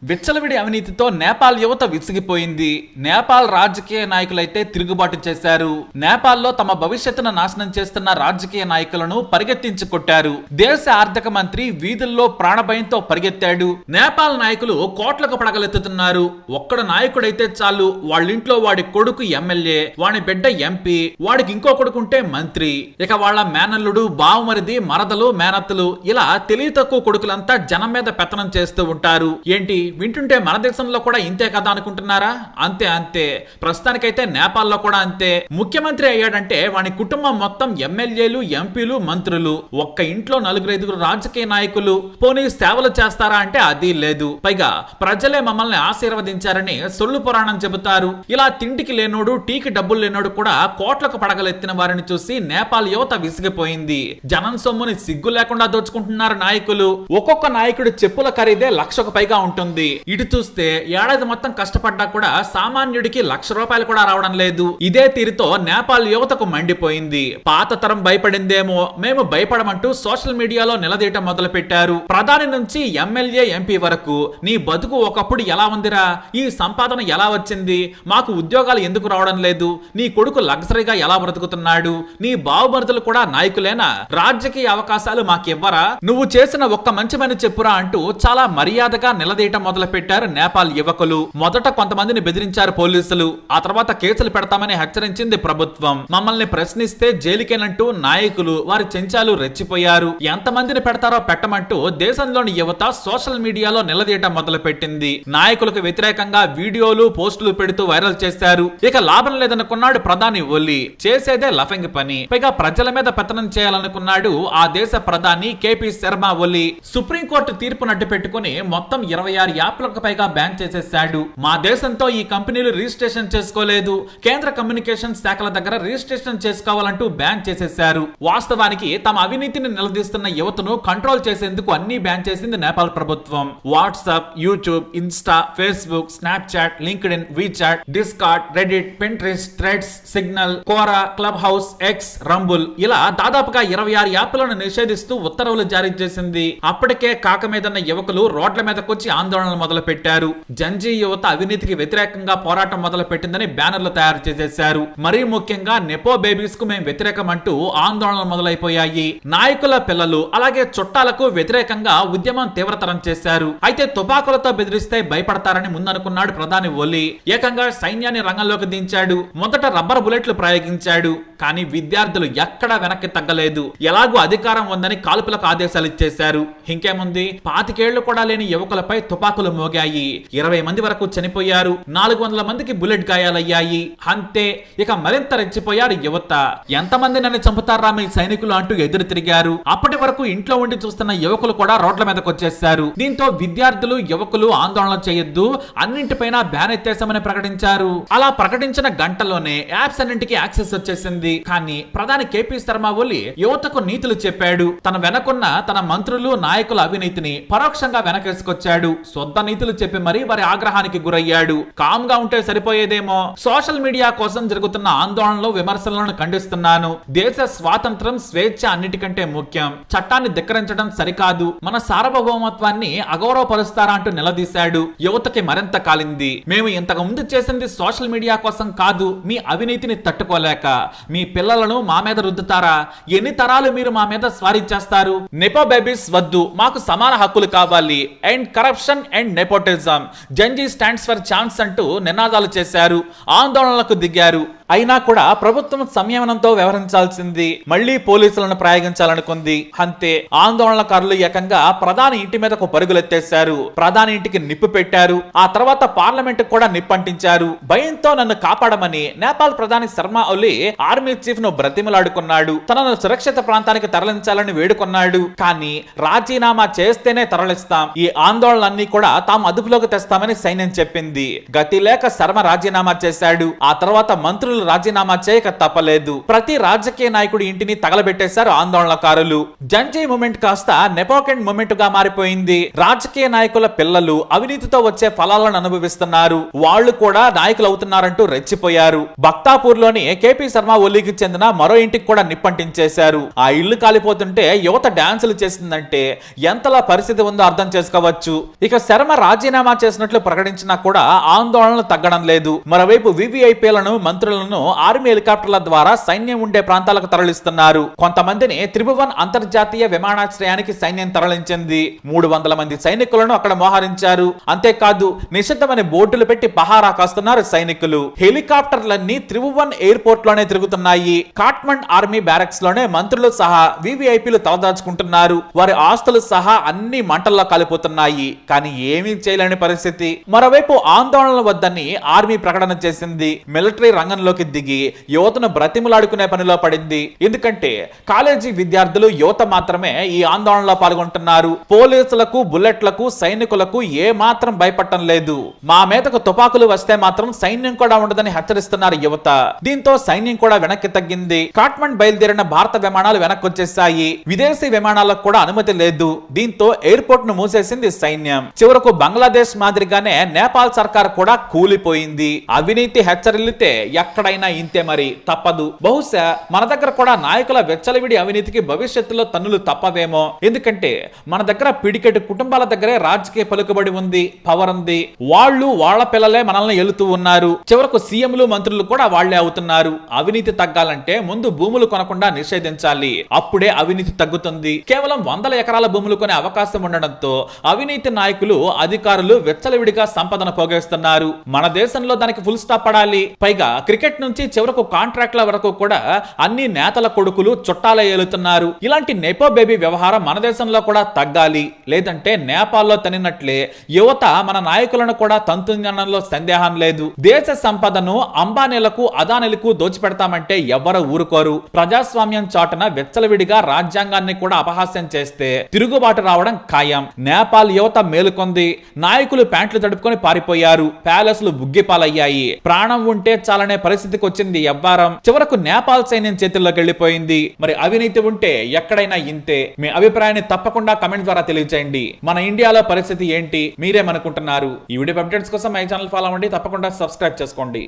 విచ్చలవిడి అవినీతితో నేపాల్ యువత విసిగిపోయింది. నేపాల్ రాజకీయ నాయకులైతే తిరుగుబాటు చేశారు. నేపాల్లో తమ భవిష్యత్తును నాశనం చేస్తున్న రాజకీయ నాయకులను పరిగెత్తించి కొట్టారు. దేశ ఆర్థిక మంత్రి వీధుల్లో ప్రాణభయంతో పరిగెత్తాడు. నేపాల్ నాయకులు కోట్లకు పడగలెత్తుతున్నారు. ఒక్కడ నాయకుడైతే చాలు, వాళ్ళింట్లో వాడి కొడుకు ఎమ్మెల్యే, వాడి బిడ్డ ఎంపీ, వాడికి ఇంకో కొడుకుంటే మంత్రి, ఇక వాళ్ళ మేనల్లుడు, బావమరిది, మరదలు, మేనత్తలు, ఇలా తెలివి తక్కువ కొడుకులంతా జనం మీద పెత్తనం చేస్తూ ఉంటారు. ఏంటి వింటుంటే మన దేశంలో కూడా ఇంతే కదా అనుకుంటున్నారా? అంతే అంతే. ప్రస్తుతానికైతే నేపాల్లో కూడా అంతే. ముఖ్యమంత్రి అయ్యాడంటే వాని కుటుంబం మొత్తం ఎమ్మెల్యేలు, ఎంపీలు, మంత్రులు, ఒక్క ఇంట్లో 4-5 రాజకీయ నాయకులు. పోనీ సేవలు చేస్తారా అంటే అది లేదు. పైగా ప్రజలే మమ్మల్ని ఆశీర్వదించారని సొల్లు పురాణం చెబుతారు. ఇలా తిండికి లేనోడు, టీకి డబ్బులు లేనోడు కూడా కోట్లకు పడగలెత్తిన వారిని చూసి నేపాల్ యువత విసిగిపోయింది. జనం సొమ్ముని సిగ్గు లేకుండా దోచుకుంటున్నారు నాయకులు. ఒక్కొక్క నాయకుడి చెప్పుల ఖరీదే 1,00,000కు పైగా ఉంటుంది. ఇటు చూస్తే ఏడాది మొత్తం కష్టపడ్డా కూడా సామాన్యుడికి ₹1,00,000 కూడా రావడం లేదు. ఇదే తీరుతో నేపాల్ యువతకు మండిపోయింది. పాత తరం భయపడిందేమో, మేము భయపడమంటూ సోషల్ మీడియాలో నిలదీయటం మొదలు పెట్టారు. ప్రధాని నుంచి ఎమ్మెల్యే, ఎంపీ వరకు నీ బతుకు ఒకప్పుడు ఎలా ఉందిరా, ఈ సంపాదన ఎలా వచ్చింది, మాకు ఉద్యోగాలు ఎందుకు రావడం లేదు, నీ కొడుకు లగ్జరీగా ఎలా బ్రతుకుతున్నాడు, నీ బావమరుదులు కూడా నాయకులేనా, రాజకీయ అవకాశాలు మాకివ్వరా, నువ్వు చేసిన ఒక్క మంచి పని చెప్పురా అంటూ చాలా మర్యాదగా నిలదీయటం మొదలు పెట్టారు నేపాల్ యువకులు. మొదట కొంతమందిని బెదిరించారు పోలీసులు. ఆ తర్వాత కేసులు పెడతామని హెచ్చరించింది ప్రభుత్వం. మమ్మల్ని ప్రశ్నిస్తే జైలుకేనంటూ నాయకులు, వారి చెంచాలు రెచ్చిపోయారు. ఎంతమందిని పెడతారో పెట్టమంటూ దేశంలోని యువత సోషల్ మీడియాలో నిలదీయటం మొదలు పెట్టింది. నాయకులకు వ్యతిరేకంగా వీడియోలు, పోస్టులు పెడుతూ వైరల్ చేశారు. ఇక లాభం లేదనుకున్నాడు ప్రధాని ఓలీ. చేసేదే లఫింగ్ పని. పైగా ప్రజల మీద పెత్తనం చేయాలనుకున్నాడు ఆ దేశ ప్రధాని కేపీ శర్మ ఓలీ. సుప్రీంకోర్టు తీర్పును అడ్డు పెట్టుకుని మొత్తం 26 యాప్లకు పైగా బ్యాన్ చేసేశాడు. మా దేశంతో ఈ కంపెనీలు రిజిస్ట్రేషన్ చేసుకోలేదు, కేంద్ర కమ్యూనికేషన్ శాఖల దగ్గర రిజిస్ట్రేషన్ చేసుకోవాలంటూ బ్యాన్ చేసేశారు. వాస్తవానికి తమ అవినీతిని నిలదీస్తున్న యువతను కంట్రోల్ చేసేందుకు అన్ని బ్యాన్ చేసింది నేపాల్ ప్రభుత్వం. WhatsApp, YouTube, Insta, Facebook, Snapchat, LinkedIn, WeChat, Discord, Reddit, Pinterest, Threads, Signal, Quora, Clubhouse, X, Rumble, ఇలా దాదాపుగా 26 యాప్లను నిషేధిస్తూ ఉత్తర్వులు జారీ చేసింది. అప్పటికే కాక మీదన్న యువకులు రోడ్ల మీదకొచ్చి ఆందోళనలు మొదలు పెట్టారు. జంజీ యువత అవినీతికి వ్యతిరేకంగా పోరాటం మొదలు పెట్టిందని బ్యానర్లు తయారు చేసేశారు. మరీ ముఖ్యంగా నెపో బేబీస్ కు మేము వ్యతిరేకం అంటూ ఆందోళనలు మొదలైపోయాయి. నాయకుల పిల్లలు, అలాగే చుట్టాలకు వ్యతిరేకంగా ఉద్యమం తీవ్రతరం చేశారు. అయితే తుపాకులతో బెదిరిస్తే భయపడతారని ముందనుకున్నాడు ప్రధాని ఓలీ. ఏకంగా సైన్యాన్ని రంగంలోకి దించాడు. మొదట రబ్బర్ బుల్లెట్లు ప్రయోగించాడు. కానీ విద్యార్థులు ఎక్కడా వెనక్కి తగ్గలేదు. ఎలాగూ అధికారం ఉందని కాల్పులకు ఆదేశాలు ఇచ్చేశారు. ఇంకేముంది, 25 ఏళ్లు కూడా లేని యువకులపై తుపాకులు మోగాయి. 20 మంది వరకు చనిపోయారు. 400 మందికి బుల్లెట్ గాయాలయ్యాయి. అంతే. ఇక మరింత రెచ్చిపోయారు యువత. ఎంతమంది నన్ను చంపుతారా మీ సైనికులు అంటూ ఎదురు తిరిగారు. అప్పటి వరకు ఇంట్లో ఉండి చూస్తున్న యువకులు కూడా రోడ్ల మీదకి వచ్చేశారు. దీంతో విద్యార్థులు, యువకులు ఆందోళన చేయొద్దు, అన్నింటిపైన బ్యాన్ ఎత్తేసామని ప్రకటించారు. అలా ప్రకటించిన గంటలోనే యాప్స్ అన్నింటికి యాక్సెస్ వచ్చేసింది. కానీ ప్రధాని కేపీ శర్మ ఓలీ యువతకు నీతులు చెప్పాడు. తన వెనకున్న తన మంత్రులు, నాయకుల అవినీతిని పరోక్షంగా వెనకేసుకొచ్చాడు. సొంత నీతులు చెప్పి మరీ వారి ఆగ్రహానికి గురయ్యాడు. కామ్ గా ఉంటే సరిపోయేదేమో. సోషల్ మీడియా కోసం జరుగుతున్న ఆందోళనలు, విమర్శలను ఖండిస్తున్నాను. దేశ స్వాతంత్రం, స్వేచ్ఛ అన్నిటికంటే ముఖ్యం. చట్టాన్ని ధిక్కరించడం సరికాదు. మన సార్వభౌమత్వాన్ని అగౌరవపరుస్తారా అంటూ నిలదీశాడు. యువతకి మరింత కాలింది. మేము ఇంతకు ముందు చేసింది సోషల్ మీడియా కోసం కాదు, మీ అవినీతిని తట్టుకోలేక. మీ పిల్లలను మా మీద రుద్దుతారా? ఎన్ని తరాలు మీరు మా మీద స్వారీ చేస్తారు? నెపో బేబీస్ వద్దు, మాకు సమాన హక్కులు కావాలి. And corruption and nepotism, Gen Z stands for chance అంటూ నినాదాలు చేశారు. ఆందోళనలకు దిగారు. అయినా కూడా ప్రభుత్వం సంయమనంతో వ్యవహరించాల్సింది. మళ్లీ పోలీసులను ప్రయోగించాలనుకుంది. అంతే. ఆందోళనకారులు ఏకంగా ప్రధాని ఇంటి మీదకు పరుగులెత్తేశారు. ప్రధాని ఇంటికి నిప్పు పెట్టారు. ఆ తర్వాత పార్లమెంట్ కూడా నిప్పంటించారు. భయంతో నన్ను కాపాడమని నేపాల్ ప్రధాని శర్మ ఓలీ ఆర్మీ చీఫ్ ను బ్రతిమలాడుకున్నాడు. తనను సురక్షిత ప్రాంతానికి తరలించాలని వేడుకున్నాడు. కానీ రాజీనామా చేస్తేనే తరలిస్తాం, ఈ ఆందోళనలన్నీ కూడా తాము అదుపులోకి తెస్తామని సైన్యం చెప్పింది. గతి లేక శర్మ రాజీనామా చేశాడు. ఆ తర్వాత మంత్రులు మంత్రులు రాజీనామా చేయక తప్పలేదు. ప్రతి రాజకీయ నాయకుడి ఇంటిని తగలబెట్టేశారు ఆందోళనకారులు. జంజీ మూమెంట్ కాస్త నెపోకెంట్ మూమెంట్ గా మారిపోయింది. రాజకీయ నాయకుల పిల్లలు అవినీతితో వచ్చే ఫలాలను అనుభవిస్తున్నారు. వాళ్ళు కూడా నాయకులు అవుతున్నారంటూ రెచ్చిపోయారు. బక్తాపూర్ లోని కేపీ శర్మ ఒలికి చెందిన మరో ఇంటికి కూడా నిప్పంటించేశారు. ఆ ఇల్లు కాలిపోతుంటే యువత డాన్సులు చేసిందంటే ఎంతలా పరిస్థితి ఉందో అర్థం చేసుకోవచ్చు. ఇక శర్మ రాజీనామా చేసినట్లు ప్రకటించినా కూడా ఆందోళనలు తగ్గడం లేదు. మరోవైపు వివిఐపీలను మంత్రులను ఆర్మీ హెలికాప్టర్ల ద్వారా సైన్యం ఉండే ప్రాంతాలకు తరలిస్తున్నారు. కొంతమందిని త్రిభువన్ అంతర్జాతీయ విమానాశ్రయానికి సైన్యం తరలించింది. 300 మంది సైనికులను అక్కడ మోహరించారు. అంతేకాదు నిషిద్ధమని బోర్డులు పెట్టి పహారా కాస్తున్నారు సైనికులు. హెలికాప్టర్లన్నీ త్రిభువన్ ఎయిర్పోర్ట్ లోనే తిరుగుతున్నాయి. కాట్మండ్ ఆర్మీ బ్యారక్స్ లోనే మంత్రులు సహా వివిఐపీలు తలదాచుకుంటున్నారు. వారి ఆస్తులు సహా అన్ని మంటల్లో కాలిపోతున్నాయి. కానీ ఏమీ చేయలేని పరిస్థితి. మరోవైపు ఆందోళనలు వద్దని ఆర్మీ ప్రకటన చేసింది. మిలిటరీ రంగంలోకి దిగి యువతను బ్రతిములాడుకునే పనిలో పడింది. ఎందుకంటే కాలేజీ విద్యార్థులు యువత మాత్రమే ఈ ఆందోళనలో పాల్గొంటున్నారు. పోలీసులకు బుల్లెట్లకు సైనికులకు ఏ మాత్రం భయపడటం లేదు. మా మీదకు తుపాకులు వస్తే మాత్రం సైన్యం కూడా ఉండదని హెచ్చరిస్తున్నారు యువత. దీంతో సైన్యం కూడా వెనక్కి తగ్గింది. కాట్మండ్ బయలుదేరిన భారత విమానాలు వెనక్కి వచ్చేసాయి. విదేశీ విమానాలకు కూడా అనుమతి లేదు. దీంతో ఎయిర్పోర్ట్ ను మూసేసింది సైన్యం. చివరకు బంగ్లాదేశ్ మాదిరిగానే నేపాల్ సర్కార్ కూడా కూలిపోయింది. అవినీతి హెచ్చరిల్లితే ఎక్కడైనా ఇంతే, మరి తప్పదు. బహుశా మన దగ్గర కూడా నాయకుల వెచ్చలవిడి అవినీతికి భవిష్యత్తులో తన్నులు తప్పవేమో. ఎందుకంటే మన దగ్గర పిడికెట్ కుటుంబాల దగ్గరే రాజకీయ పలుకుబడి ఉంది, పవర్ ఉంది. వాళ్ళు వాళ్ళ పిల్లలే మనల్ని ఎలుతూ ఉన్నారు. చివరకు సీఎంలు మంత్రులు కూడా వాళ్లే అవుతున్నారు. అవినీతి తగ్గాలంటే ముందు భూములు కొనకుండా నిషేధించాలి. అప్పుడే అవినీతి తగ్గుతుంది. కేవలం 100 ఎకరాల భూములు కొనే అవకాశం ఉండడంతో అవినీతి నాయకులు అధికారులు వెచ్చలవిడిగా సంపదను పోగేస్తున్నారు. మన దేశంలో దానికి ఫుల్ స్టాప్ పడాలి. పైగా క్రికెట్ నుంచి చివరకు కాంట్రాక్ట్ల వరకు కూడా అన్ని నేతల కొడుకులు చుట్టాలే ఏలుతున్నారు. ఇలాంటి నెపో బేబీ వ్యవహారం మన దేశంలో కూడా తగ్గాలి. లేదంటే నేపాల్లో తనినట్లే యువత మన నాయకులను కూడా తంతుందనడంలో సందేహం లేదు. దేశ సంపదను అంబానీలకు అదానీలకు దోచిపెడతామంటే ఎవరు ఊరుకోరు. ప్రజాస్వామ్యం చాటున వెచ్చలవిడిగా రాజ్యాంగాన్ని కూడా అపహాస్యం చేస్తే తిరుగుబాటు రావడం ఖాయం. నేపాల్ యువత మేలుకొంది. నాయకులు ప్యాంట్లు తడుపుకొని పారిపోయారు. ప్యాలెస్లు బుగ్గిపాలయ్యాయి. ప్రాణం ఉంటే చాలనే పరిస్థితికి వచ్చింది ఎవ్వారం. చివరకు నేపాల్ సైన్యం చేతుల్లోకి వెళ్లిపోయింది. మరి అవినీతి ఉంటే ఎక్కడైనా ఇంతే. మీ అభిప్రాయాన్ని తప్పకుండా కమెంట్ ద్వారా తెలియజేయండి. మన ఇండియాలో పరిస్థితి ఏంటి, మీరేమనుకుంటున్నారు? ఈ వీడియో అప్డేట్స్ కోసం మై ఛానల్ ఫాలో అవ్వండి. తప్పకుండా సబ్స్క్రైబ్ చేసుకోండి.